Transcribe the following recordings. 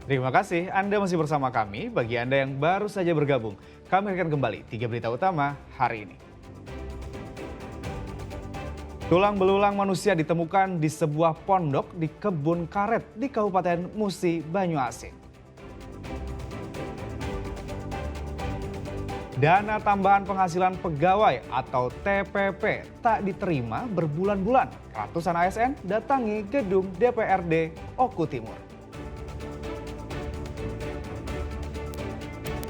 Terima kasih Anda masih bersama kami. Bagi Anda yang baru saja bergabung, kami akan kembali 3 berita utama hari ini. Tulang belulang manusia ditemukan di sebuah pondok di kebun karet di Kabupaten Musi, Banyuasin. Dana tambahan penghasilan pegawai atau TPP tak diterima berbulan-bulan. Ratusan ASN datangi gedung DPRD Oku Timur.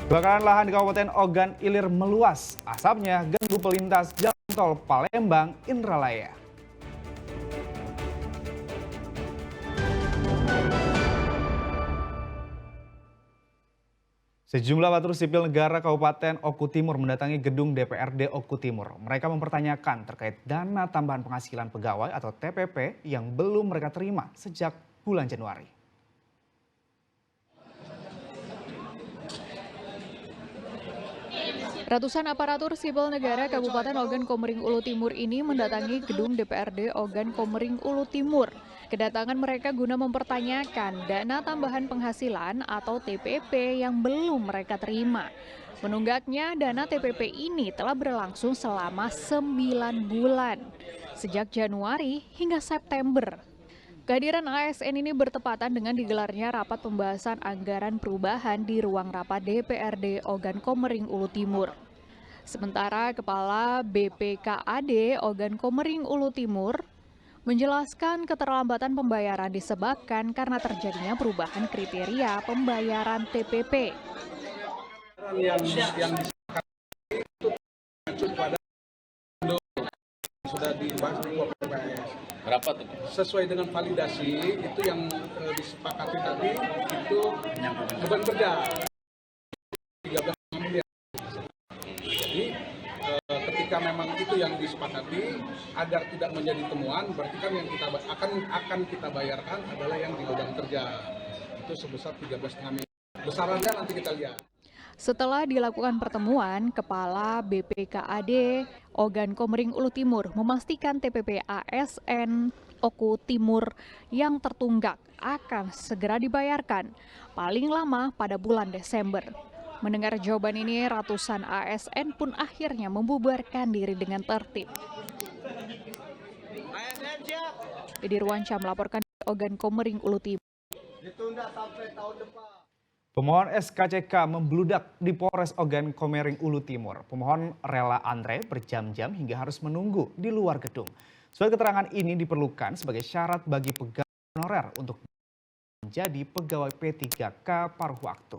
Kebakaran lahan di Kabupaten Ogan Ilir meluas. Asapnya ganggu pelintas jalan tol Palembang Indralaya. Sejumlah aparatur sipil negara Kabupaten Oku Timur mendatangi gedung DPRD Oku Timur. Mereka mempertanyakan terkait dana tambahan penghasilan pegawai atau TPP yang belum mereka terima sejak bulan Januari. Ratusan aparatur sipil negara Kabupaten Ogan Komering Ulu Timur ini mendatangi gedung DPRD Ogan Komering Ulu Timur. Kedatangan mereka guna mempertanyakan dana tambahan penghasilan atau TPP yang belum mereka terima. Menunggaknya, dana TPP ini telah berlangsung selama 9 bulan, sejak Januari hingga September. Kehadiran ASN ini bertepatan dengan digelarnya rapat pembahasan anggaran perubahan di ruang rapat DPRD Ogan Komering Ulu Timur. Sementara Kepala BPKAD Ogan Komering Ulu Timur menjelaskan keterlambatan pembayaran disebabkan karena terjadinya perubahan kriteria pembayaran TPP. Yang disepakati itu mengacu pada sudah dibahas di PPS. Berapa tuh? Sesuai dengan validasi itu yang disepakati tadi itu beban kerja 13 miliar. Jadi ketika memang itu yang disepakati agar tidak menjadi temuan, berarti kan yang kita akan kita bayarkan adalah yang di beban kerja itu sebesar 13,5 miliar. Besarannya nanti kita lihat. Setelah dilakukan pertemuan, Kepala BPKAD Ogan Komering Ulu Timur memastikan TPP ASN Oku Timur yang tertunggak akan segera dibayarkan, paling lama pada bulan Desember. Mendengar jawaban ini, ratusan ASN pun akhirnya membubarkan diri dengan tertib. Didi Ruansyah melaporkan dari Ogan Komering Ulu Timur. Ditunda sampai tahun depan. Pemohon SKCK membludak di Polres Ogan Komering Ulu Timur. Pemohon rela antre berjam-jam hingga harus menunggu di luar gedung. Surat keterangan ini diperlukan sebagai syarat bagi pegawai honorer untuk menjadi pegawai P3K paruh waktu.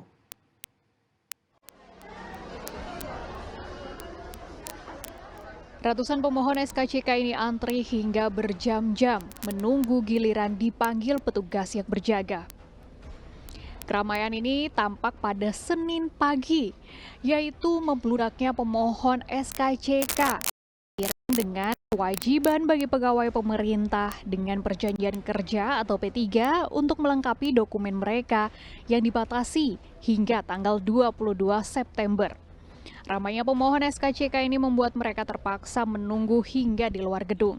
Ratusan pemohon SKCK ini antri hingga berjam-jam menunggu giliran dipanggil petugas yang berjaga. Keramaian ini tampak pada Senin pagi, yaitu membludaknya pemohon SKCK dengan kewajiban bagi pegawai pemerintah dengan perjanjian kerja atau P3 untuk melengkapi dokumen mereka yang dibatasi hingga tanggal 22 September. Ramainya pemohon SKCK ini membuat mereka terpaksa menunggu hingga di luar gedung.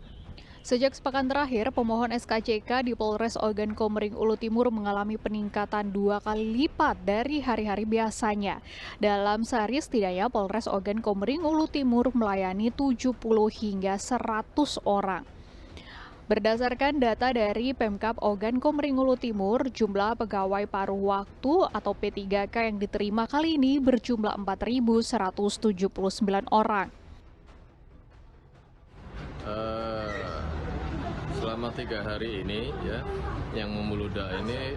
Sejak sepekan terakhir, pemohon SKCK di Polres Ogan Komering Ulu Timur mengalami peningkatan 2 kali lipat dari hari-hari biasanya. Dalam sehari setidaknya Polres Ogan Komering Ulu Timur melayani 70 hingga 100 orang. Berdasarkan data dari Pemkab Ogan Komering Ulu Timur, jumlah pegawai paruh waktu atau P3K yang diterima kali ini berjumlah 4.179 orang. Selama 3 hari ini ya, yang membludak ini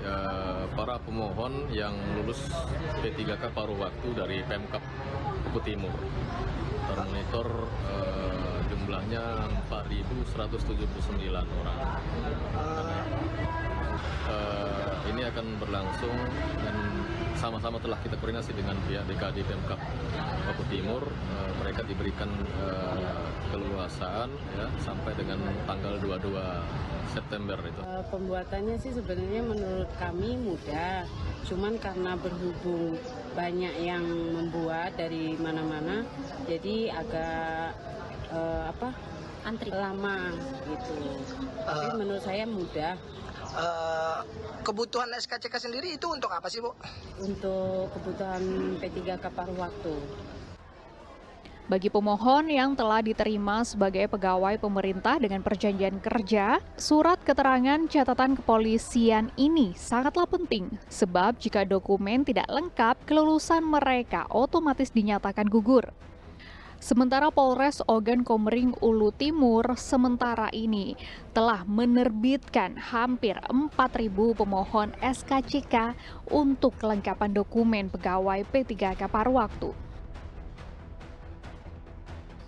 para pemohon yang lulus P3K paruh waktu dari Pemkab Oku Timur. Termonitor jumlahnya 4.179 orang. Ini akan berlangsung dan sama-sama telah kita koordinasi dengan pihak BKD Pemkab Oku Timur. Mereka diberikan keleluasaan ya, sampai dengan tanggal 22 September itu. Pembuatannya sih sebenarnya menurut kami mudah, cuman karena berhubung banyak yang membuat dari mana-mana, jadi agak antri lama gitu. Tapi menurut saya mudah. Kebutuhan SKCK sendiri itu untuk apa sih, Bu? Untuk kebutuhan P3K paruh waktu. Bagi pemohon yang telah diterima sebagai pegawai pemerintah dengan perjanjian kerja, surat keterangan catatan kepolisian ini sangatlah penting, sebab jika dokumen tidak lengkap, kelulusan mereka otomatis dinyatakan gugur. Sementara Polres Ogan Komering Ulu Timur sementara ini telah menerbitkan hampir 4.000 pemohon SKCK untuk kelengkapan dokumen pegawai P3K paruh waktu.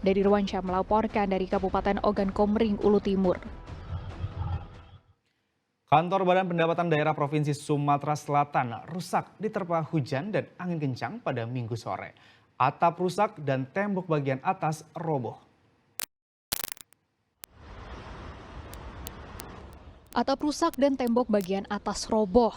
Dari Ruansyah melaporkan dari Kabupaten Ogan Komering Ulu Timur. Kantor Badan Pendapatan Daerah Provinsi Sumatera Selatan rusak diterpa hujan dan angin kencang pada Minggu sore. Atap rusak dan tembok bagian atas roboh. Atap rusak dan tembok bagian atas roboh.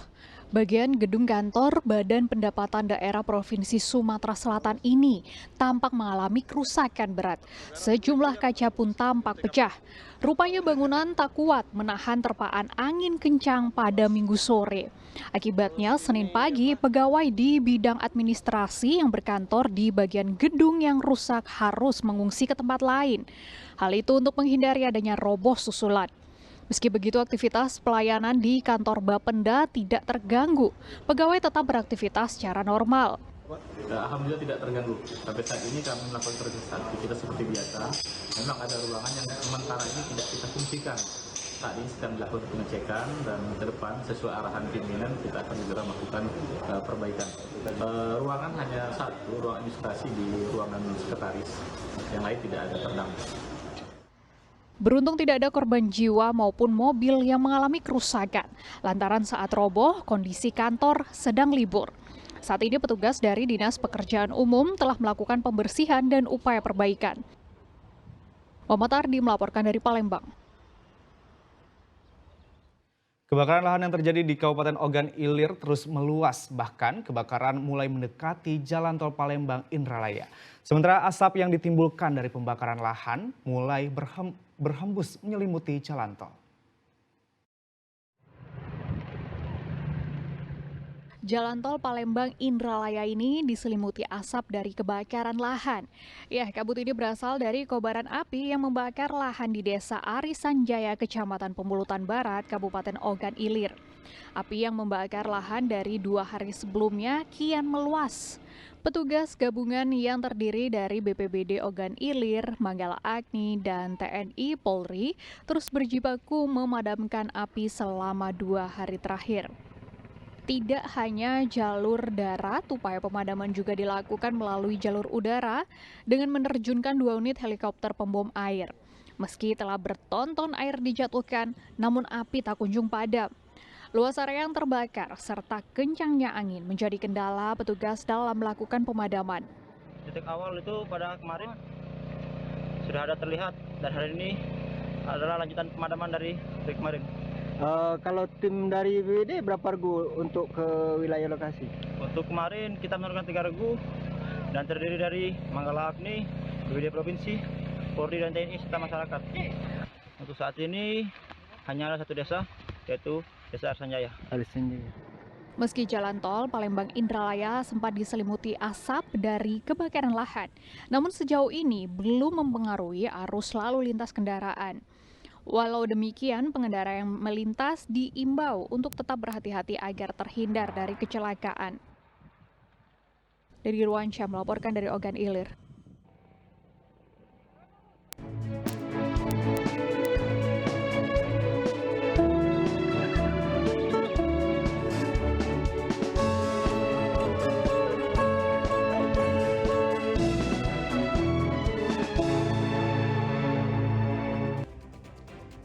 Bagian gedung kantor Badan Pendapatan Daerah Provinsi Sumatera Selatan ini tampak mengalami kerusakan berat. Sejumlah kaca pun tampak pecah. Rupanya bangunan tak kuat menahan terpaan angin kencang pada Minggu sore. Akibatnya Senin pagi pegawai di bidang administrasi yang berkantor di bagian gedung yang rusak harus mengungsi ke tempat lain. Hal itu untuk menghindari adanya roboh susulan. Meski begitu, aktivitas pelayanan di kantor Bapenda tidak terganggu. Pegawai tetap beraktivitas secara normal. Alhamdulillah tidak terganggu. Sampai saat ini kami melakukan proses aktivitas seperti biasa. Memang ada ruangan yang sementara ini tidak kita fungsikan. Saat ini sedang dilakukan pengecekan dan ke depan sesuai arahan pimpinan kita akan segera melakukan perbaikan. Ruangan hanya satu, ruang administrasi di ruangan sekretaris. Yang lain tidak ada terdampak. Beruntung tidak ada korban jiwa maupun mobil yang mengalami kerusakan. Lantaran saat roboh, kondisi kantor sedang libur. Saat ini petugas dari Dinas Pekerjaan Umum telah melakukan pembersihan dan upaya perbaikan. Muhammad Ardi melaporkan dari Palembang. Kebakaran lahan yang terjadi di Kabupaten Ogan Ilir terus meluas, bahkan kebakaran mulai mendekati Jalan Tol Palembang Indralaya. Sementara asap yang ditimbulkan dari pembakaran lahan mulai berhembus menyelimuti jalan tol. Jalan tol Palembang Indralaya ini diselimuti asap dari kebakaran lahan. Ya, kabut ini berasal dari kobaran api yang membakar lahan di Desa Arisan Jaya, Kecamatan Pemulutan Barat, Kabupaten Ogan Ilir. Api yang membakar lahan dari 2 hari sebelumnya kian meluas. Petugas gabungan yang terdiri dari BPBD Ogan Ilir, Manggala Agni, dan TNI Polri terus berjibaku memadamkan api selama 2 hari terakhir. Tidak hanya jalur darat, upaya pemadaman juga dilakukan melalui jalur udara dengan menerjunkan 2 unit helikopter pembom air. Meski telah bertonton air dijatuhkan, namun api tak kunjung padam. Luas area yang terbakar serta kencangnya angin menjadi kendala petugas dalam melakukan pemadaman. Titik awal itu pada kemarin sudah ada terlihat dan hari ini adalah lanjutan pemadaman dari kemarin. Kalau tim dari BPBD berapa regu untuk ke wilayah lokasi? Untuk kemarin kita menurunkan 3 regu dan terdiri dari Manggala Agni, BPBD Provinsi, Polri dan TNI serta masyarakat. Untuk saat ini hanya ada 1 desa, yaitu Desa Arisan Jaya. Meski jalan tol Palembang Indralaya sempat diselimuti asap dari kebakaran lahan, namun sejauh ini belum mempengaruhi arus lalu lintas kendaraan. Walau demikian, pengendara yang melintas diimbau untuk tetap berhati-hati agar terhindar dari kecelakaan. Dari Ruansyah melaporkan dari Ogan Ilir.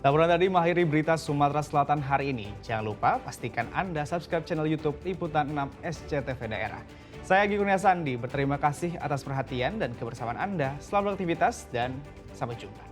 Laporan tadi mengakhiri berita Sumatera Selatan hari ini. Jangan lupa pastikan Anda subscribe channel YouTube Liputan 6 SCTV Daerah. Saya Agi Kurnia Sandi, berterima kasih atas perhatian dan kebersamaan Anda. Selamat beraktivitas dan sampai jumpa.